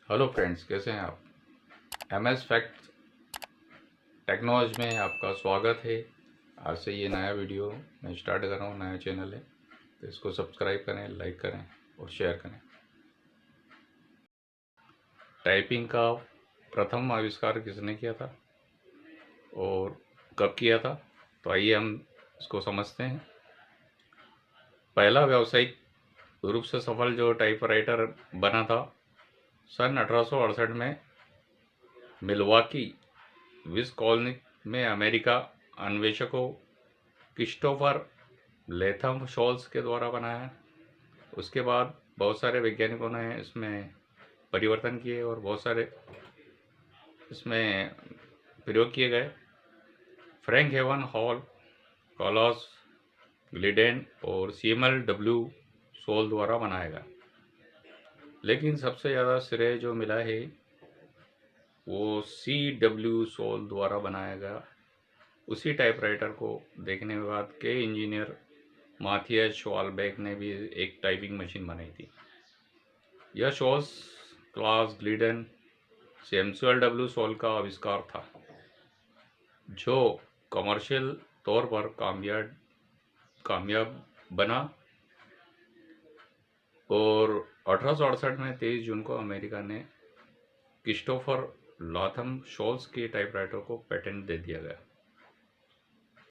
Hello friends, कैसे हैं आप। एमएस फैक्ट टेक्नोलॉजी में आपका स्वागत है। आज से ये नया वीडियो मैं स्टार्ट कर रहा हूँ, नया चैनल है, तो इसको सब्सक्राइब करें, लाइक करें और शेयर करें। टाइपिंग का प्रथम आविष्कार किसने किया था और कब किया था, तो आइए हम इसको समझते हैं। पहला व्यावसायिक रूप से सफल जो टाइपराइटर बना था सन 1868 में मिल्वाकी विस्कॉन्सिन में अमेरिका अन्वेषकों क्रिस्टोफर लेथम शोल्स के द्वारा बनाया। उसके बाद बहुत सारे वैज्ञानिकों ने इसमें परिवर्तन किए और बहुत सारे इसमें प्रयोग किए गए। फ्रैंक हेवन हॉल, कॉलॉस ग्लिडेन और सीएमएल डब्ल्यू सोल द्वारा बनाया गया। लेकिन सबसे ज़्यादा श्रेय जो मिला है वो CW सोल द्वारा बनाया गया। उसी टाइपराइटर को देखने के बाद कई इंजीनियर माथियस वालबेक ने भी एक टाइपिंग मशीन बनाई थी। यह Sholes class Glidden Samuel W Soule का आविष्कार था, जो कमर्शियल तौर पर कामयाब बना और 1868 में 23 जून को अमेरिका ने क्रिस्टोफर लाथम शोल्स की टाइपराइटर को पेटेंट दे दिया गया।